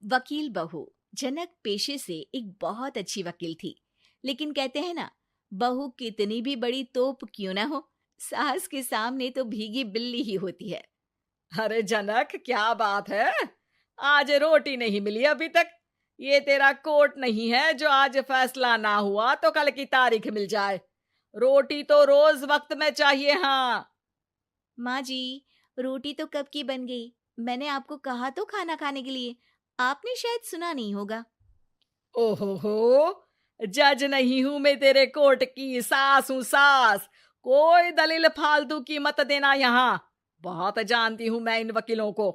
वकील बहू। जनक पेशे से एक बहुत अच्छी वकील थी, लेकिन कहते हैं ना, बहू कितनी भी बड़ी तोप क्यों ना हो, सास के सामने तो भीगी बिल्ली ही होती है। अरे जनक, क्या बात है? आज रोटी नहीं मिली अभी तक। ये तेरा कोर्ट नहीं है जो आज फैसला ना हुआ तो कल की तारीख मिल जाए। रोटी तो रोज वक्त में चाहिए। हाँ। माँ जी, रोटी तो कब की बन गई। मैंने आपको कहा तो खाना खाने के लिए, आपने शायद सुना नहीं होगा। ओहो हो, जज नहीं हूं मैं तेरे कोर्ट की, सास हूं सास। कोई दलील फालतू की मत देना यहाँ। बहुत जानती हूं मैं इन वकीलों को।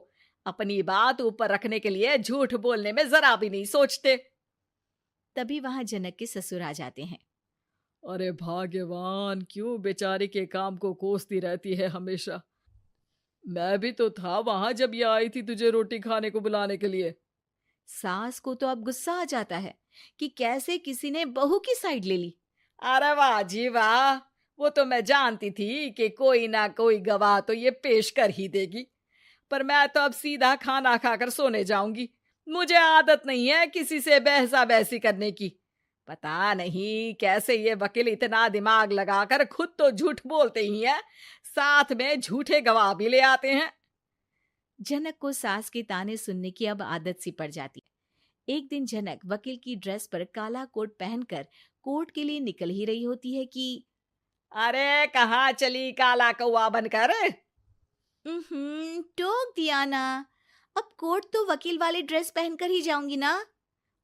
अपनी बात ऊपर रखने के लिए झूठ बोलने में जरा भी नहीं सोचते। तभी वहां जनक के ससुर आ जाते हैं। अरे भाग्यवान, क्यों बेचारे के काम को कोसती रहती है हमेशा। मैं भी तो था वहां जब ये आई थी तुझे रोटी खाने को बुलाने के लिए। सास को तो अब गुस्सा आ जाता है कि कैसे किसी ने बहू की साइड ले ली। अरे वाह जी वाह, वो तो मैं जानती थी कि कोई ना कोई गवाह तो ये पेश कर ही देगी। पर मैं तो अब सीधा खाना खाकर सोने जाऊंगी। मुझे आदत नहीं है किसी से बहसा बहसी करने की। पता नहीं कैसे ये वकील इतना दिमाग लगाकर खुद तो झूठ बोलते ही हैं, साथ में झूठे गवाह भी ले आते हैं। जनक को सास के ताने सुनने की अब आदत सी पड़ जाती है। एक दिन जनक वकील की ड्रेस पर काला कोट पहनकर कोर्ट के लिए निकल ही रही होती है कि अरे कहाँ चली काला कौवा बनकर? टोक दिया ना। अब कोर्ट तो वकील वाली ड्रेस पहनकर ही जाऊंगी ना।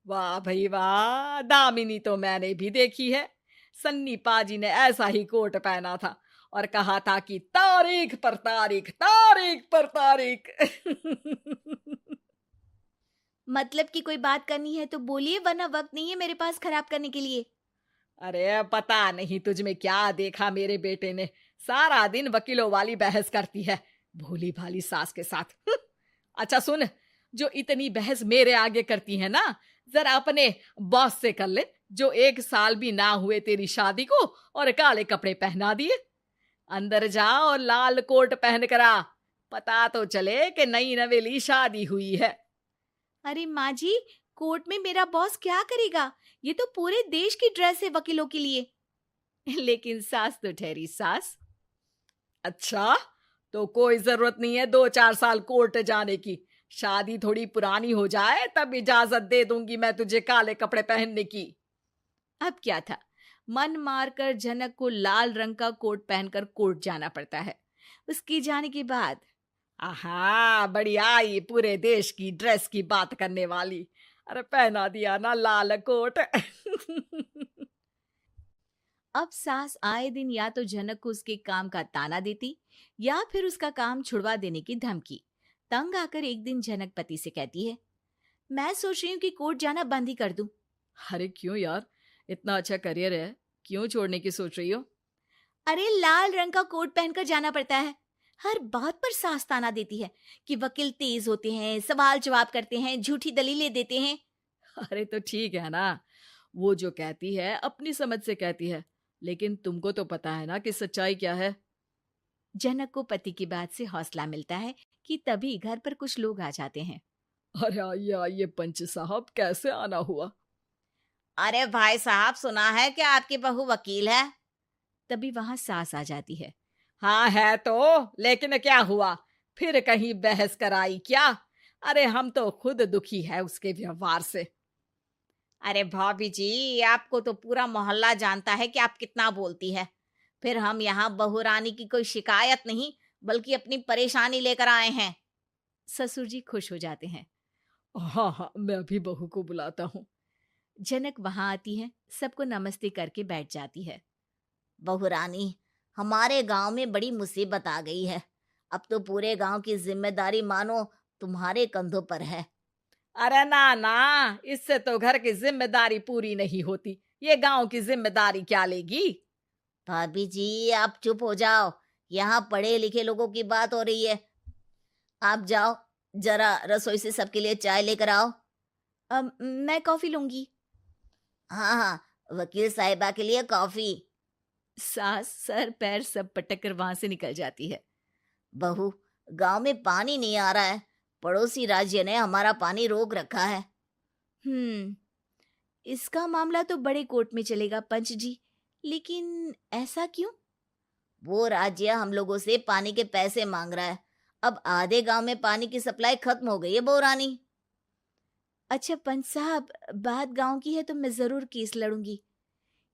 वाह भाई वाह, दामिनी तो मैंने भी देखी है। सन्नी पाजी ने ऐसा ही कोट पहना था और कहा था कि तारीख पर तारीख, तारीख पर तारीख। मतलब कि कोई बात करनी है तो बोलिए, वरना वक्त नहीं है मेरे पास खराब करने के लिए। अरे पता नहीं तुझ में क्या देखा मेरे बेटे ने, सारा दिन वकीलों वाली बहस करती है, भोली भाली सास के साथ। अच्छा सुन, जो इतनी बहस मेरे आगे करती है ना, जरा अपने बॉस से कर ले, जो 1 साल भी ना हुए तेरी शादी को और काले कपड़े पहना दिए। अंदर जा और लाल कोट पहन कर आ, पता तो चले कि नई नवेली शादी हुई है। अरे माँ जी, कोर्ट में मेरा बॉस क्या करेगा? ये तो पूरे देश की ड्रेस है वकीलों के लिए। लेकिन सास तो ठहरी सास। अच्छा, तो कोई जरूरत नहीं है 2-4 साल कोर्ट जाने की। शादी थोड़ी पुरानी हो जाए तब इजाजत दे दूंगी मैं तुझे काले कपड़े पहनने की। अब क्या था, मन मारकर जनक को लाल रंग का कोट पहनकर कोर्ट जाना पड़ता है। उसके जाने के बाद आहा, बढ़िया, ये पूरे देश की ड्रेस की बात करने वाली। अरे पहना दिया ना लाल कोट। अब सास आए दिन या तो जनक को उसके काम का ताना देती, या फिर उसका काम छुड़वा देने की धमकी। तंग आकर एक दिन जनक पति से कहती है, मैं सोच रही हूँ कि कोर्ट जाना बंद ही कर दूं। अरे क्यों यार, इतना अच्छा करियर है, क्यों छोड़ने की सोच रही हो? अरे लाल रंग का कोट पहनकर जाना पड़ता है। हर बात पर सास ताना देती है कि वकील तेज होते हैं, सवाल जवाब करते हैं, झूठी दलीलें देते हैं। अरे तो ठीक है ना, वो जो कहती है अपनी समझ से कहती है, लेकिन तुमको तो पता है ना कि सच्चाई क्या है। जनक को पति की बात से हौसला मिलता है कि तभी घर पर कुछ लोग आ जाते हैं। अरे आइए पंच साहब, कैसे आना हुआ? अरे भाई साहब, सुना है कि आपकी बहू वकील है। तभी वहां सास आ जाती है। हाँ है तो, लेकिन क्या हुआ? फिर कहीं बहस कराई क्या? अरे हम तो खुद दुखी है उसके व्यवहार से। अरे भाभी जी, आपको तो पूरा मोहल्ला जानता है कि आप कितना बोलती है। फिर हम यहाँ बहू रानी की कोई शिकायत नहीं, बल्कि अपनी परेशानी लेकर आए हैं। ससुर जी खुश हो जाते हैं। हाँ हाँ, मैं अभी बहू को बुलाता हूँ। जनक वहां आती है, सबको नमस्ते करके बैठ जाती है। बहू रानी, हमारे गांव में बड़ी मुसीबत आ गई है। अब तो पूरे गांव की जिम्मेदारी मानो तुम्हारे कंधों पर है। अरे ना ना, इससे तो घर की जिम्मेदारी पूरी नहीं होती, ये गांव की जिम्मेदारी क्या लेगी? भाभी जी, आप चुप हो जाओ। यहाँ पढ़े लिखे लोगों की बात हो रही है। आप जाओ, जरा रसोई से सबके लिए चाय लेकर आओ। मैं कॉफी लूंगी। हाँ हाँ, वकील साहिबा के लिए कॉफी। सास सर पैर सब पटक कर वहां से निकल जाती है। बहू, गांव में पानी नहीं आ रहा है, पड़ोसी राज्य ने हमारा पानी रोक रखा है। इसका मामला तो बड़े कोर्ट में चलेगा पंच जी, लेकिन ऐसा क्यों? वो राज्य हम लोगों से पानी के पैसे मांग रहा है। अब आधे गांव में पानी की सप्लाई खत्म हो गई है बहुरानी। अच्छा पंच साहब, बात गांव की है तो मैं जरूर केस लड़ूंगी।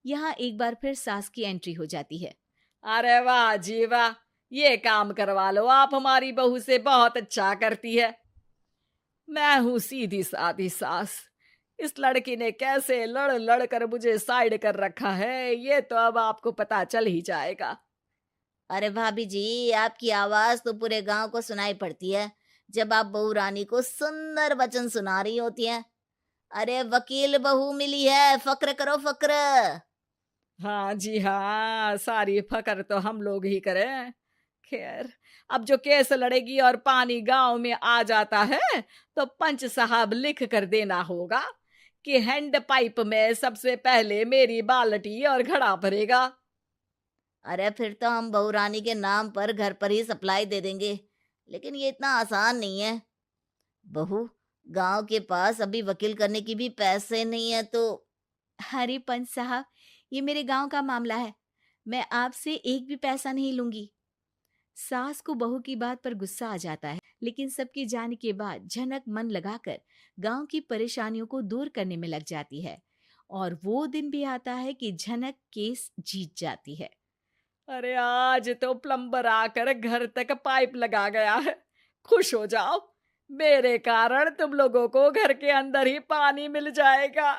यहाँ एक बार फिर सास की एंट्री हो जाती है। अरे वाह जी वाह, ये काम करवा लो, आप हमारी बहू से बहुत अच्छा करती है। मैं हूं सीधी सादी सास। इस लड़की ने कैसे लड़ लड़ कर मुझे साइड कर रखा है, ये तो अब आपको पता चल ही जाएगा। अरे भाभी जी, आपकी आवाज तो पूरे गांव को सुनाई पड़ती है जब आप बहू रानी को सुंदर वचन सुना रही होती हैं। अरे वकील बहू मिली है, फक्र करो फक्र। हाँ जी हाँ, सारी फकर तो हम लोग ही करें। खैर, अब जो केस लड़ेगी और पानी गांव में आ जाता है तो पंच साहब लिख कर देना होगा कि हैंड पाइप में सबसे पहले मेरी बाल्टी और घड़ा भरेगा। अरे फिर तो हम बहू रानी के नाम पर घर पर ही सप्लाई दे देंगे, लेकिन ये इतना आसान नहीं है। बहू, गांव के पास अभी वकील करने की भी पैसे नहीं है तो। अरे पंच साहब, ये मेरे गांव का मामला है, मैं आपसे एक भी पैसा नहीं लूंगी। सास को बहू की बात पर गुस्सा आ जाता है, लेकिन सबके जाने के बाद झनक मन लगाकर गांव की परेशानियों को दूर करने में लग जाती है। और वो दिन भी आता है कि झनक केस जीत जाती है। अरे आज तो प्लम्बर आकर घर तक पाइप लगा गया है। खुश हो जाओ, मेरे कारण तुम लोगों को घर के अंदर ही पानी मिल जाएगा।